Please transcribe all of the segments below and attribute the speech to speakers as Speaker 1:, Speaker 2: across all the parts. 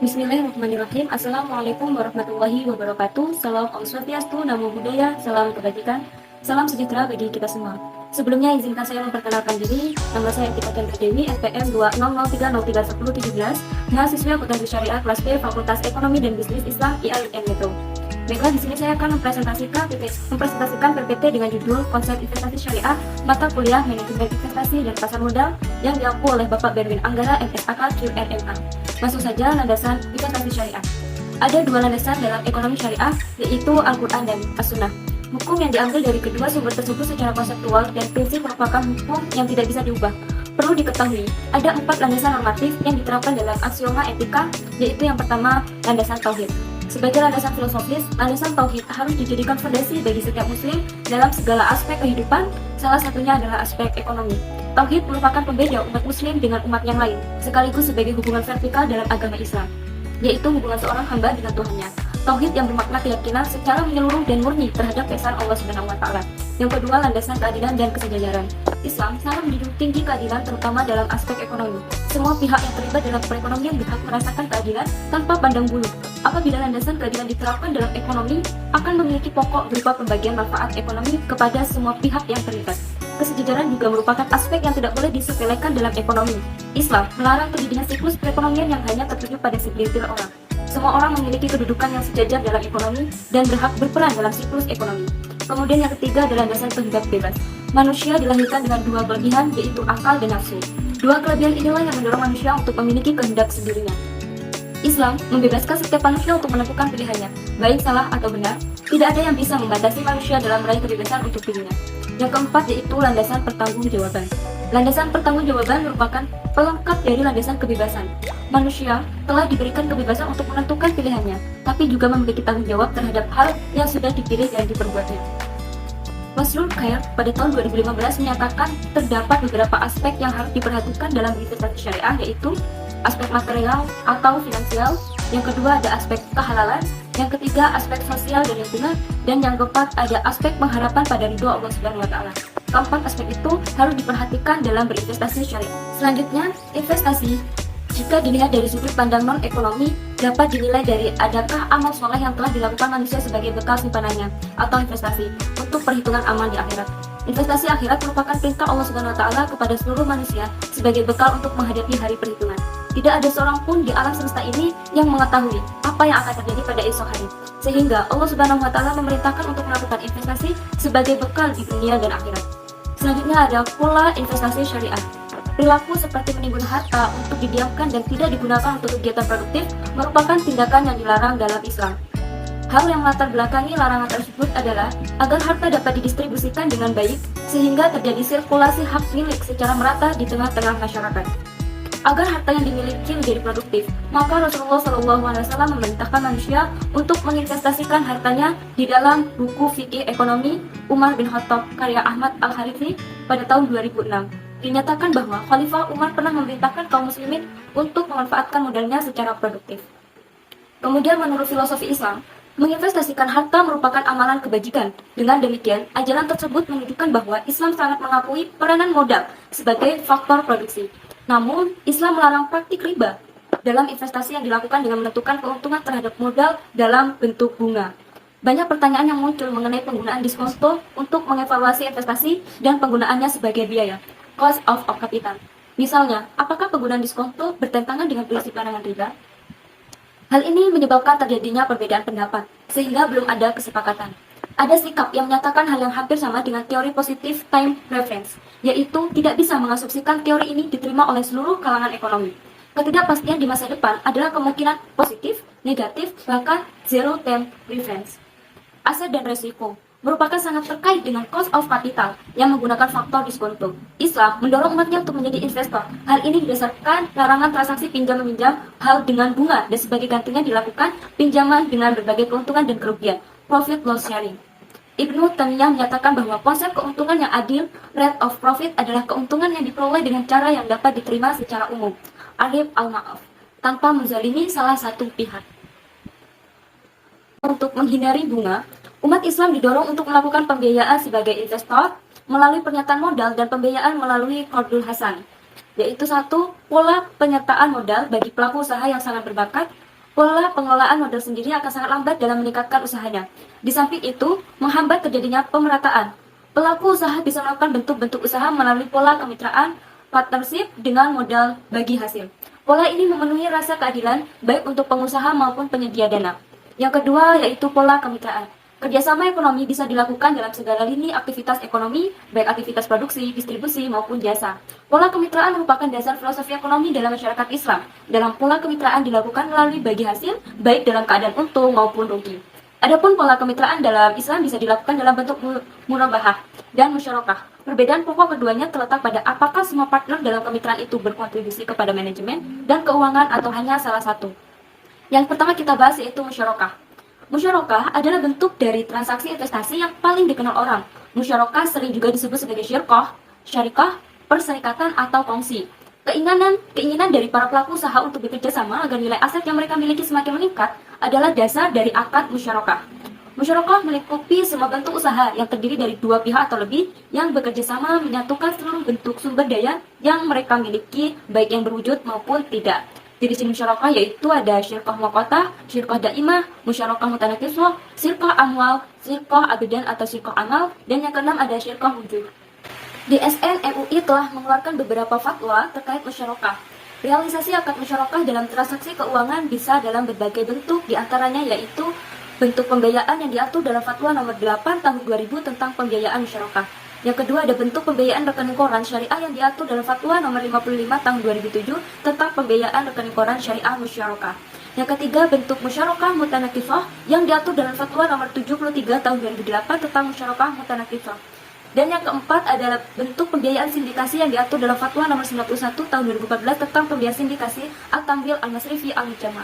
Speaker 1: Bismillahirrahmanirrahim. Assalamualaikum warahmatullahi wabarakatuh. Salam Om Swastiastu, Namo Buddhaya, salam kebajikan, salam sejahtera bagi kita semua. Sebelumnya izinkan saya memperkenalkan diri. Nama saya Tika Chandra Dewi, SPM 200303117, mahasiswa Akuntansi Syariah kelas B Fakultas Ekonomi dan Bisnis Islam IAIN Metro. Baiklah, di sini saya akan mempresentasikan PPT dengan judul Konsep Investasi Syariah, Mata Kuliah Manajemen Investasi dan Pasar Modal yang diampu oleh Bapak Berwin Anggara, MSAK, QRMA. Masuk saja landasan investasi syariah. Ada dua landasan dalam ekonomi syariah, yaitu Al-Quran dan As-Sunnah. Hukum yang diambil dari kedua sumber tersebut secara konseptual dan prinsip merupakan hukum yang tidak bisa diubah. Perlu diketahui, ada 4 landasan normatif yang diterapkan dalam aksioma etika, yaitu yang pertama, landasan tauhid. Sebagai landasan filosofis, landasan tauhid harus dijadikan fondasi bagi setiap muslim dalam segala aspek kehidupan, salah satunya adalah aspek ekonomi. Tauhid merupakan pembeda umat muslim dengan umat yang lain, sekaligus sebagai hubungan vertikal dalam agama Islam, yaitu hubungan seorang hamba dengan Tuhannya. Tauhid yang bermakna keyakinan secara menyeluruh dan murni terhadap keesaan Allah Subhanahu wa Ta'ala. Yang kedua, landasan keadilan dan kesejajaran. Islam sangat menjunjung tinggi keadilan terutama dalam aspek ekonomi. Semua pihak yang terlibat dalam perekonomian berhak merasakan keadilan tanpa pandang bulu. Apabila landasan keadilan diterapkan dalam ekonomi, akan memiliki pokok berupa pembagian manfaat ekonomi kepada semua pihak yang terlibat. Kesejajaran juga merupakan aspek yang tidak boleh disepelekan dalam ekonomi. Islam melarang terjadinya siklus perekonomian yang hanya tertuju pada segelintir orang. Semua orang memiliki kedudukan yang sejajar dalam ekonomi dan berhak berperan dalam siklus ekonomi. Kemudian yang ketiga adalah landasan kehendak bebas. Manusia dilahirkan dengan dua kelebihan, yaitu akal dan nafsu. Dua kelebihan inilah yang mendorong manusia untuk memiliki kehendak sendirinya. Islam membebaskan setiap manusia untuk menentukan pilihannya, baik salah atau benar. Tidak ada yang bisa membatasi manusia dalam meraih kebebasan untuk dirinya. Yang keempat yaitu landasan pertanggungjawaban. Landasan pertanggungjawaban merupakan pelengkap dari landasan kebebasan. Manusia telah diberikan kebebasan untuk menentukan pilihannya, tapi juga memiliki tanggung jawab terhadap hal yang sudah dipilih dan diperbuatnya. Masrur Khair pada tahun 2015 menyatakan terdapat beberapa aspek yang harus diperhatikan dalam investasi syariah, yaitu aspek material atau finansial, yang kedua ada aspek kehalalan, yang ketiga aspek sosial dan lingkungan, dan yang keempat ada aspek pengharapan pada ridho Allah Subhanahu wa Ta'ala. Keempat aspek itu harus diperhatikan dalam berinvestasi syariah. Selanjutnya, investasi jika dilihat dari sudut pandang non-ekonomi, dapat dinilai dari adakah amal soleh yang telah dilakukan manusia sebagai bekal simpanannya atau investasi untuk perhitungan amal di akhirat. Investasi akhirat merupakan perintah Allah Subhanahu wa Ta'ala kepada seluruh manusia sebagai bekal untuk menghadapi hari perhitungan. Tidak ada seorang pun di alam semesta ini yang mengetahui apa yang akan terjadi pada esok hari. Sehingga Allah Subhanahu wa Ta'ala memerintahkan untuk melakukan investasi sebagai bekal di dunia dan akhirat. Selanjutnya ada pula investasi syariah. Perilaku seperti menimbun harta untuk didiamkan dan tidak digunakan untuk kegiatan produktif merupakan tindakan yang dilarang dalam Islam. Hal yang melatar belakangi larangan tersebut adalah agar harta dapat didistribusikan dengan baik sehingga terjadi sirkulasi hak milik secara merata di tengah-tengah masyarakat. Agar harta yang dimiliki menjadi produktif, maka Rasulullah SAW memerintahkan manusia untuk menginvestasikan hartanya di dalam buku fikih ekonomi Umar bin Khattab karya Ahmad Al-Harithi pada tahun 2006. Dinyatakan bahwa Khalifah Umar pernah memerintahkan kaum muslimin untuk memanfaatkan modalnya secara produktif. Kemudian menurut filosofi Islam, menginvestasikan harta merupakan amalan kebajikan. Dengan demikian, ajaran tersebut menunjukkan bahwa Islam sangat mengakui peranan modal sebagai faktor produksi. Namun, Islam melarang praktik riba dalam investasi yang dilakukan dengan menentukan keuntungan terhadap modal dalam bentuk bunga. Banyak pertanyaan yang muncul mengenai penggunaan diskonto untuk mengevaluasi investasi dan penggunaannya sebagai biaya, cost of capital. Misalnya, apakah penggunaan diskonto bertentangan dengan prinsip larangan riba? Hal ini menyebabkan terjadinya perbedaan pendapat, sehingga belum ada kesepakatan. Ada sikap yang menyatakan hal yang hampir sama dengan teori positive time reference, yaitu tidak bisa mengasumsikan teori ini diterima oleh seluruh kalangan ekonomi. Ketidakpastian di masa depan adalah kemungkinan positif, negatif, bahkan zero time reference. Aset dan resiko merupakan sangat terkait dengan cost of capital yang menggunakan faktor diskonto. Islam mendorong umatnya untuk menjadi investor. Hal ini berdasarkan larangan transaksi pinjam-meminjam hal dengan bunga dan sebagai gantinya dilakukan pinjaman dengan berbagai keuntungan dan kerugian, profit loss sharing. Ibnu Taimiyah menyatakan bahwa konsep keuntungan yang adil, rate of profit, adalah keuntungan yang diperoleh dengan cara yang dapat diterima secara umum, arif al-ma'af, tanpa menzalimi salah satu pihak. Untuk menghindari bunga, umat Islam didorong untuk melakukan pembiayaan sebagai investor melalui pernyataan modal dan pembiayaan melalui qardul hasan. yaitu satu, pola penyertaan modal bagi pelaku usaha yang sangat berbakat. Pola pengelolaan modal sendiri akan sangat lambat dalam meningkatkan usahanya. Di samping itu, menghambat terjadinya pemerataan. Pelaku usaha bisa melakukan bentuk-bentuk usaha melalui pola kemitraan, partnership dengan modal bagi hasil. Pola ini memenuhi rasa keadilan baik untuk pengusaha maupun penyedia dana. Yang kedua yaitu pola kemitraan. Kerjasama ekonomi bisa dilakukan dalam segala lini aktivitas ekonomi, baik aktivitas produksi, distribusi, maupun jasa. Pola kemitraan merupakan dasar filosofi ekonomi dalam masyarakat Islam. Dalam pola kemitraan dilakukan melalui bagi hasil, baik dalam keadaan untung maupun rugi. Adapun pola kemitraan dalam Islam bisa dilakukan dalam bentuk murabahah dan musyarakah. Perbedaan pokok keduanya terletak pada apakah semua partner dalam kemitraan itu berkontribusi kepada manajemen dan keuangan atau hanya salah satu. Yang pertama kita bahas yaitu musyarakah. Musyarakah adalah bentuk dari transaksi investasi yang paling dikenal orang. Musyarakah sering juga disebut sebagai syirkah, syarikah, perserikatan atau kongsi. Keinginan dari para pelaku usaha untuk bekerja sama agar nilai aset yang mereka miliki semakin meningkat adalah dasar dari akad musyarakah. Musyarakah melingkupi semua bentuk usaha yang terdiri dari dua pihak atau lebih yang bekerja sama menyatukan seluruh bentuk sumber daya yang mereka miliki, baik yang berwujud maupun tidak. Jenis musyarakah yaitu ada syirkah muqattah, syirkah daimah, musyarakah mutanakiswah, syirkah amwal, syirkah abadan atau syirkah amal, dan yang keenam ada syirkah wujud. DSN MUI telah mengeluarkan beberapa fatwa terkait musyarakah. Realisasi akad musyarakah dalam transaksi keuangan bisa dalam berbagai bentuk, diantaranya yaitu bentuk pembiayaan yang diatur dalam fatwa nomor 8 tahun 2000 tentang pembiayaan musyarakah. Yang kedua ada bentuk pembiayaan rekening koran syariah yang diatur dalam fatwa nomor 55 tahun 2007 tentang pembiayaan rekening koran syariah musyarakah. Yang ketiga bentuk musyarakah mutanakisah yang diatur dalam fatwa nomor 73 tahun 2008 tentang musyarakah mutanakisah. Dan yang keempat adalah bentuk pembiayaan sindikasi yang diatur dalam fatwa nomor 91 tahun 2014 tentang pembiayaan sindikasi At-Tamwil Al-Masrifi Al-Mujama'.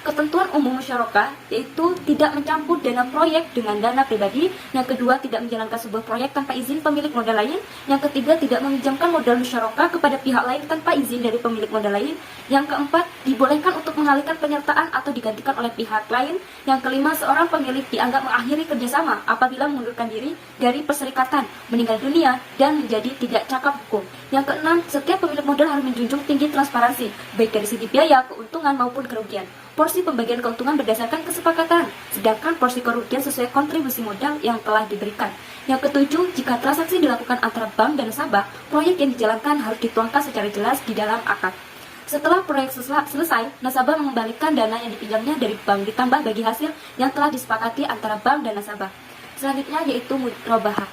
Speaker 1: Ketentuan umum musyarakah yaitu tidak mencampur dana proyek dengan dana pribadi. Yang kedua, tidak menjalankan sebuah proyek tanpa izin pemilik modal lain. Yang ketiga, tidak meminjamkan modal musyarakah kepada pihak lain tanpa izin dari pemilik modal lain. Yang keempat, dibolehkan untuk mengalihkan penyertaan atau digantikan oleh pihak lain. Yang kelima, seorang pemilik dianggap mengakhiri kerjasama apabila mengundurkan diri dari perserikatan, meninggal dunia, dan menjadi tidak cakap hukum. Yang keenam, setiap pemilik modal harus menjunjung tinggi transparansi, baik dari segi biaya, keuntungan maupun kerugian. Porsi pembagian keuntungan berdasarkan kesepakatan, sedangkan porsi kerugian sesuai kontribusi modal yang telah diberikan. Yang ketujuh, jika transaksi dilakukan antara bank dan nasabah, proyek yang dijalankan harus dituangkan secara jelas di dalam akad. Setelah proyek selesai, nasabah mengembalikan dana yang dipinjamnya dari bank ditambah bagi hasil yang telah disepakati antara bank dan nasabah. Selanjutnya yaitu murabahah.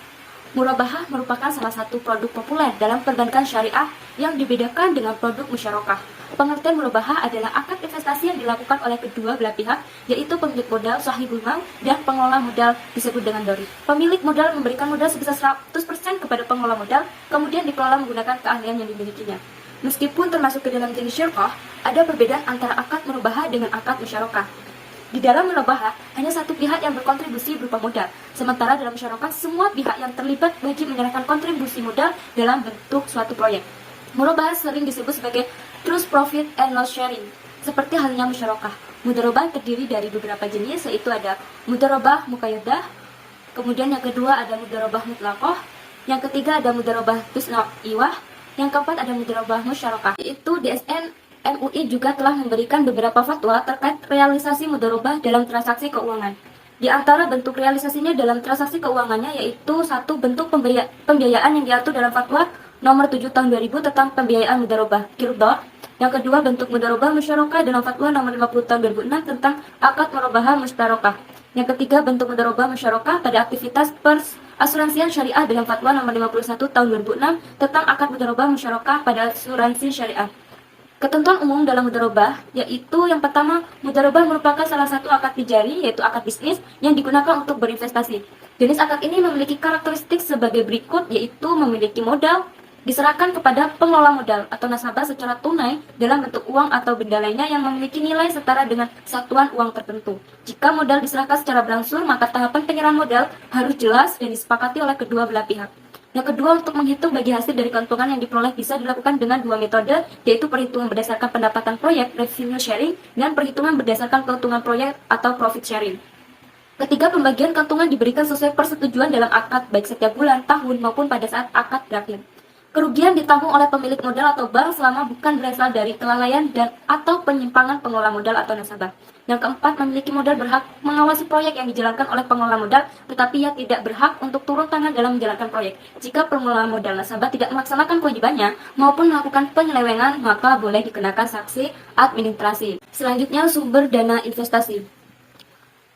Speaker 1: Murabahah merupakan salah satu produk populer dalam perbankan syariah yang dibedakan dengan produk musyarakah. Pengertian murabahah adalah akad investasi yang dilakukan oleh kedua belah pihak, yaitu pemilik modal, sahibul mal, dan pengelola modal disebut dengan dori. Pemilik modal memberikan modal sebesar 100% kepada pengelola modal, kemudian dikelola menggunakan keahlian yang dimilikinya. Meskipun termasuk ke dalam jenis syirkah, ada perbedaan antara akad murabahah dengan akad musyarakah. Di dalam murabahah, hanya satu pihak yang berkontribusi berupa modal, sementara dalam musyarakah semua pihak yang terlibat wajib menyerahkan kontribusi modal dalam bentuk suatu proyek. Murabahah sering disebut sebagai trust profit and loss sharing, seperti halnya musyarakah. Mudharabah terdiri dari beberapa jenis, yaitu ada mudharabah muqayyadah, kemudian yang kedua ada mudharabah mutlaqah, yang ketiga ada mudharabah tusna'iwah, yang keempat ada mudharabah musyarakah. Yaitu DSN MUI juga telah memberikan beberapa fatwa terkait realisasi mudharabah dalam transaksi keuangan. Di antara bentuk realisasinya dalam transaksi keuangannya yaitu satu, bentuk pembiayaan yang diatur dalam fatwa nomor 7 tahun 2000 tentang pembiayaan mudharabah qirdah. Yang kedua, bentuk mudharabah musyarakah dalam fatwa nomor 50 tahun 2006 tentang akad murabahah mustarakah. Yang ketiga, bentuk mudharabah musyarakah pada aktivitas asuransian syariah dalam fatwa nomor 51 tahun 2006 tentang akad mudharabah musyarakah pada asuransi syariah. Ketentuan umum dalam mudharabah yaitu yang pertama, mudharabah merupakan salah satu akad tijari, yaitu akad bisnis yang digunakan untuk berinvestasi. Jenis akad ini memiliki karakteristik sebagai berikut, yaitu memiliki modal diserahkan kepada pengelola modal atau nasabah secara tunai dalam bentuk uang atau benda lainnya yang memiliki nilai setara dengan satuan uang tertentu. Jika modal diserahkan secara berangsur, maka tahapan penyerahan modal harus jelas dan disepakati oleh kedua belah pihak. Yang kedua, untuk menghitung bagi hasil dari keuntungan yang diperoleh bisa dilakukan dengan dua metode, yaitu perhitungan berdasarkan pendapatan proyek, revenue sharing, dan perhitungan berdasarkan keuntungan proyek atau profit sharing. Ketiga, pembagian keuntungan diberikan sesuai persetujuan dalam akad, baik setiap bulan, tahun, maupun pada saat akad berakhir. Kerugian ditanggung oleh pemilik modal atau bank selama bukan berasal dari kelalaian dan atau penyimpangan pengelola modal atau nasabah. Yang keempat, memiliki modal berhak mengawasi proyek yang dijalankan oleh pengelola modal, tetapi ia tidak berhak untuk turun tangan dalam menjalankan proyek. Jika pengelola modal nasabah tidak melaksanakan kewajibannya maupun melakukan penyelewengan, maka boleh dikenakan sanksi administrasi. Selanjutnya, sumber dana investasi.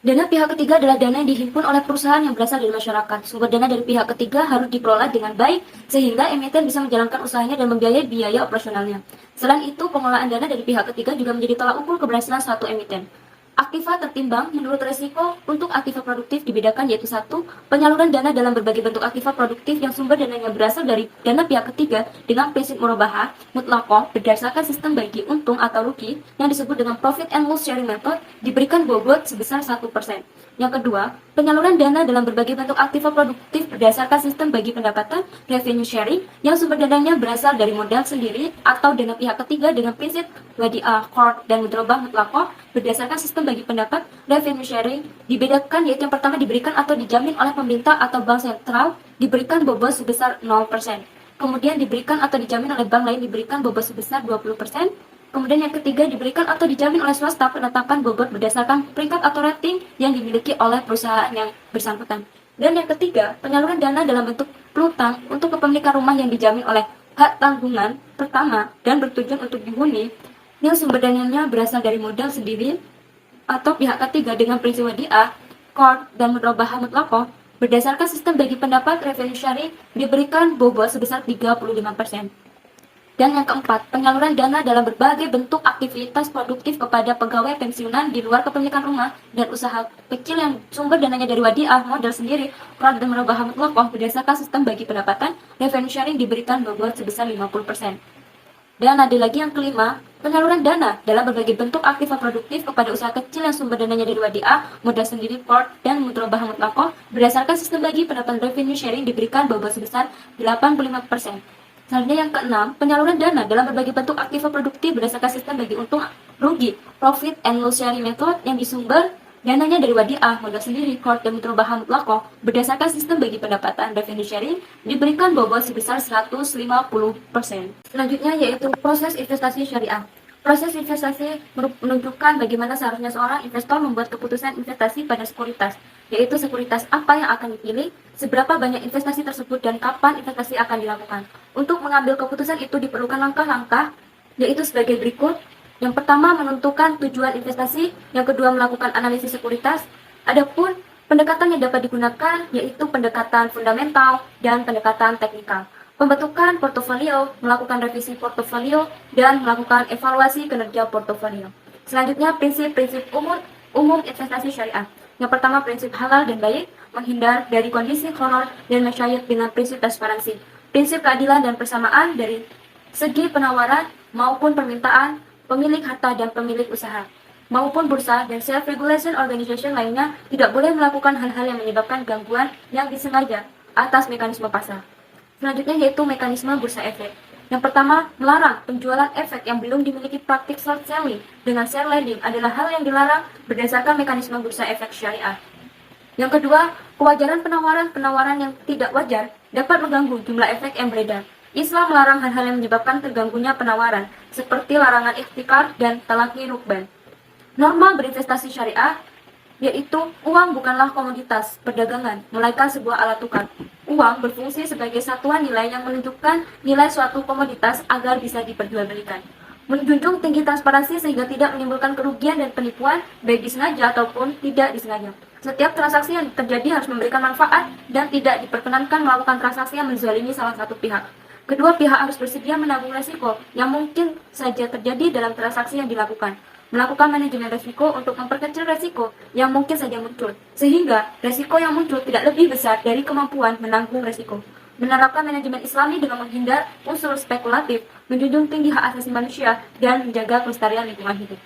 Speaker 1: Dana pihak ketiga adalah dana yang dihimpun oleh perusahaan yang berasal dari masyarakat. Sumber dana dari pihak ketiga harus dikelola dengan baik sehingga emiten bisa menjalankan usahanya dan membiayai biaya operasionalnya. Selain itu, pengelolaan dana dari pihak ketiga juga menjadi tolak ukur keberhasilan suatu emiten. Aktiva tertimbang menurut resiko untuk aktiva produktif dibedakan yaitu satu, penyaluran dana dalam berbagai bentuk aktiva produktif yang sumber dananya berasal dari dana pihak ketiga dengan prinsip murabahah mutlakoh berdasarkan sistem bagi untung atau rugi yang disebut dengan profit and loss sharing method diberikan bobot sebesar 1%. Yang kedua, penyaluran dana dalam berbagai bentuk aktiva produktif berdasarkan sistem bagi pendapatan revenue sharing yang sumber dananya berasal dari modal sendiri atau dana pihak ketiga dengan prinsip wadiah, qard, dan mudharabah mutlakoh berdasarkan sistem bagi pendapat revenue sharing dibedakan yaitu yang pertama diberikan atau dijamin oleh pemerintah atau bank sentral diberikan bobot sebesar 0%. Kemudian diberikan atau dijamin oleh bank lain diberikan bobot sebesar 20%. Kemudian yang ketiga diberikan atau dijamin oleh swasta penetapan bobot berdasarkan peringkat atau rating yang dimiliki oleh perusahaan yang bersangkutan. Dan yang ketiga, penyaluran dana dalam bentuk piutang untuk kepemilikan rumah yang dijamin oleh hak tanggungan pertama dan bertujuan untuk dihuni yang sumber dananya berasal dari modal sendiri atau pihak ketiga dengan prinsip wadiah, qard, dan mudharabah mutlakoh berdasarkan sistem bagi pendapat revenue sharing diberikan bobot sebesar 35%. Dan yang keempat, penyaluran dana dalam berbagai bentuk aktivitas produktif kepada pegawai pensiunan di luar kepemilikan rumah dan usaha kecil yang sumber dananya dari wadiah, modal sendiri, qard, dan mudharabah mutlakoh berdasarkan sistem bagi pendapatan revenue sharing diberikan bobot sebesar 50%. Dan ada lagi yang kelima, penyaluran dana dalam berbagai bentuk aktiva produktif kepada usaha kecil yang sumber dananya dari wadiah, modal sendiri, qard, dan mudharabah mutlakoh berdasarkan sistem bagi pendapatan revenue sharing diberikan bobot sebesar 85%. Selanjutnya yang keenam, penyaluran dana dalam berbagai bentuk aktiva produktif berdasarkan sistem bagi untung rugi, profit and loss sharing method yang disumber dananya dari wadiah, modal sendiri, qard, dan mudharabah mutlakoh berdasarkan sistem bagi pendapatan revenue sharing diberikan bobot sebesar 150%. Selanjutnya yaitu proses investasi syariah. Proses investasi menunjukkan bagaimana seharusnya seorang investor membuat keputusan investasi pada sekuritas, yaitu sekuritas apa yang akan dipilih, seberapa banyak investasi tersebut, dan kapan investasi akan dilakukan. Untuk mengambil keputusan itu diperlukan langkah-langkah, yaitu sebagai berikut. Yang pertama, menentukan tujuan investasi. Yang kedua, melakukan analisis sekuritas. Adapun pendekatan yang dapat digunakan, yaitu pendekatan fundamental dan pendekatan teknikal. Pembentukan portofolio, melakukan revisi portofolio, dan melakukan evaluasi kinerja portofolio. Selanjutnya, prinsip-prinsip umum investasi syariah. Yang pertama, prinsip halal dan baik, menghindar dari kondisi honor dan masyayikh dengan prinsip transparansi. Prinsip keadilan dan persamaan dari segi penawaran maupun permintaan, pemilik harta dan pemilik usaha, maupun bursa dan self-regulation organization lainnya tidak boleh melakukan hal-hal yang menyebabkan gangguan yang disengaja atas mekanisme pasar. Selanjutnya yaitu mekanisme bursa efek. Yang pertama, melarang penjualan efek yang belum dimiliki praktik short selling dengan share lending adalah hal yang dilarang berdasarkan mekanisme bursa efek syariah. Yang kedua, kewajaran penawaran yang tidak wajar dapat mengganggu jumlah efek yang beredar. Islam melarang hal-hal yang menyebabkan terganggunya penawaran, seperti larangan ikhtikar dan talaqi rukban. Norma berinvestasi syariah yaitu uang bukanlah komoditas perdagangan, melainkan sebuah alat tukar. Uang berfungsi sebagai satuan nilai yang menunjukkan nilai suatu komoditas agar bisa diperjualbelikan. Menjunjung tinggi transparansi sehingga tidak menimbulkan kerugian dan penipuan baik disengaja ataupun tidak disengaja. Setiap transaksi yang terjadi harus memberikan manfaat dan tidak diperkenankan melakukan transaksi yang menzalimi salah satu pihak. Kedua pihak harus bersedia menanggung resiko yang mungkin saja terjadi dalam transaksi yang dilakukan. Melakukan manajemen resiko untuk memperkecil resiko yang mungkin saja muncul, sehingga resiko yang muncul tidak lebih besar dari kemampuan menanggung resiko. Menerapkan manajemen Islami dengan menghindar unsur spekulatif, menjunjung tinggi hak asasi manusia, dan menjaga kelestarian lingkungan hidup.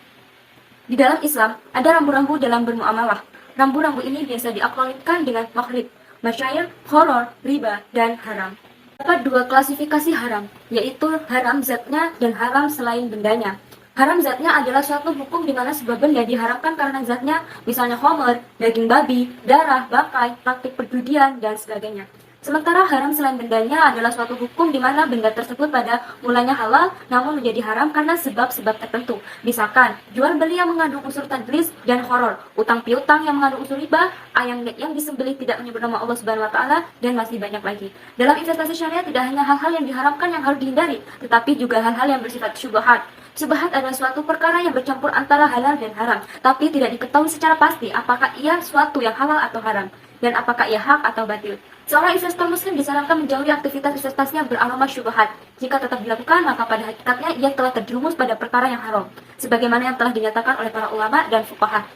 Speaker 1: Di dalam Islam, ada rambu-rambu dalam bermuamalah. Rambu-rambu ini biasa diakronimkan dengan makhlid, masyair, horor, riba, dan haram. Terdapat dua klasifikasi haram, yaitu haram zatnya dan haram selain bendanya. Haram zatnya adalah suatu hukum di mana sebuah benda diharamkan karena zatnya, misalnya khamr, daging babi, darah, bangkai, praktik perjudian, dan sebagainya. Sementara haram selain bendanya adalah suatu hukum di mana benda tersebut pada mulanya halal namun menjadi haram karena sebab-sebab tertentu. Misalkan, jual beli yang mengandung unsur tadlis dan horor, utang piutang yang mengandung unsur riba, ayam yang disembelih tidak menyebut nama Allah Subhanahu wa taala, dan masih banyak lagi. Dalam investasi syariah tidak hanya hal-hal yang diharamkan yang harus dihindari, tetapi juga hal-hal yang bersifat syubhat. Syubhat adalah suatu perkara yang bercampur antara halal dan haram, tapi tidak diketahui secara pasti apakah ia suatu yang halal atau haram, dan apakah ia hak atau batil. Seorang investor muslim disarankan menjauhi aktivitas investasi yang beralamat syubhat. Jika tetap dilakukan, maka pada hakikatnya ia telah terjerumus pada perkara yang haram, sebagaimana yang telah dinyatakan oleh para ulama dan fuqaha.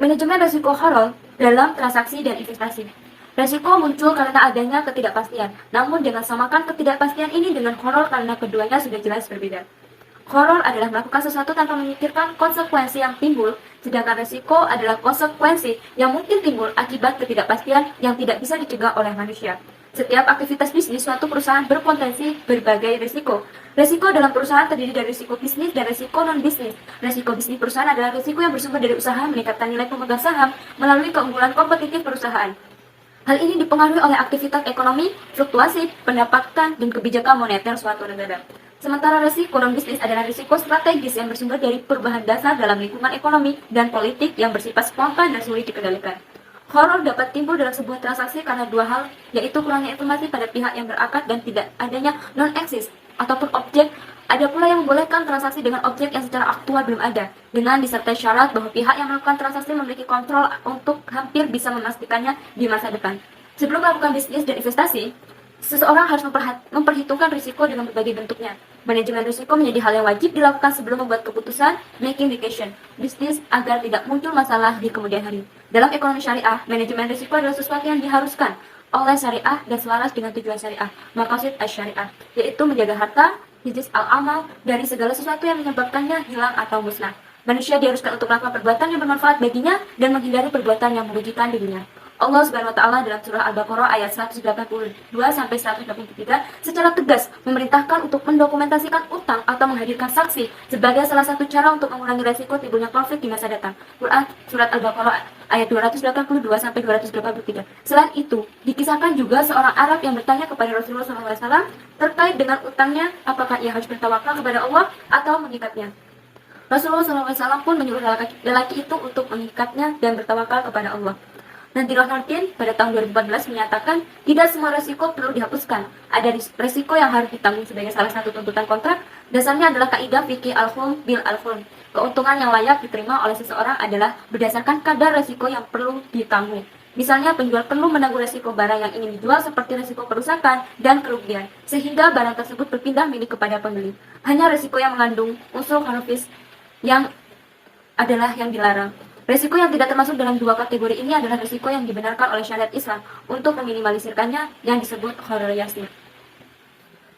Speaker 1: Manajemen risiko haram dalam transaksi dan investasi. Risiko muncul karena adanya ketidakpastian, namun jangan samakan ketidakpastian ini dengan horor karena keduanya sudah jelas berbeda. Horor adalah melakukan sesuatu tanpa memikirkan konsekuensi yang timbul, sedangkan risiko adalah konsekuensi yang mungkin timbul akibat ketidakpastian yang tidak bisa dicegah oleh manusia. Setiap aktivitas bisnis suatu perusahaan berpotensi berbagai risiko. Risiko dalam perusahaan terdiri dari risiko bisnis dan risiko non-bisnis. Risiko bisnis perusahaan adalah risiko yang bersumber dari usaha meningkatkan nilai pemegang saham melalui keunggulan kompetitif perusahaan. Hal ini dipengaruhi oleh aktivitas ekonomi, fluktuasi, pendapatan, dan kebijakan moneter suatu negara. Sementara risiko non-bisnis adalah risiko strategis yang bersumber dari perubahan dasar dalam lingkungan ekonomi dan politik yang bersifat spontan dan sulit dikendalikan. Horor dapat timbul dalam sebuah transaksi karena dua hal, yaitu kurangnya informasi pada pihak yang berakad dan tidak adanya non-eksis ataupun objek. Ada pula yang membolehkan transaksi dengan objek yang secara aktual belum ada, dengan disertai syarat bahwa pihak yang melakukan transaksi memiliki kontrol untuk hampir bisa memastikannya di masa depan. Sebelum melakukan bisnis dan investasi, seseorang harus memperhitungkan risiko dengan berbagai bentuknya. Manajemen risiko menjadi hal yang wajib dilakukan sebelum membuat keputusan making decision bisnis agar tidak muncul masalah di kemudian hari. Dalam ekonomi syariah, manajemen risiko adalah sesuatu yang diharuskan oleh syariah dan selaras dengan tujuan syariah, maqasid asy-syariah, yaitu menjaga harta, hifdz al-amal dari segala sesuatu yang menyebabkannya hilang atau musnah. Manusia diharuskan untuk melakukan perbuatan yang bermanfaat baginya dan menghindari perbuatan yang merugikan dirinya. Allah Subhanahu wa taala dalam surah Al-Baqarah ayat 182 sampai 183 secara tegas memerintahkan untuk mendokumentasikan utang atau menghadirkan saksi sebagai salah satu cara untuk mengurangi resiko timbulnya konflik di masa datang. Quran surat Al-Baqarah ayat 282 sampai 283. Selain itu, dikisahkan juga seorang Arab yang bertanya kepada Rasulullah SAW terkait dengan utangnya, apakah ia harus bertawakal kepada Allah atau mengikatnya. Rasulullah SAW pun menyuruh lelaki itu untuk mengikatnya dan bertawakal kepada Allah. Nantilah Nordin pada tahun 2014 menyatakan tidak semua resiko perlu dihapuskan. Ada resiko yang harus ditanggung sebagai salah satu tuntutan kontrak. Dasarnya adalah kaidah fikih al-khulm bil al-khulm. Keuntungan yang layak diterima oleh seseorang adalah berdasarkan kadar resiko yang perlu ditanggung. Misalnya penjual perlu menanggung resiko barang yang ingin dijual seperti resiko kerusakan dan kerugian, sehingga barang tersebut berpindah milik kepada pembeli. Hanya resiko yang mengandung unsur hanafis yang adalah yang dilarang. Resiko yang tidak termasuk dalam dua kategori ini adalah resiko yang dibenarkan oleh syariat Islam untuk meminimalisirkannya yang disebut horor yasir.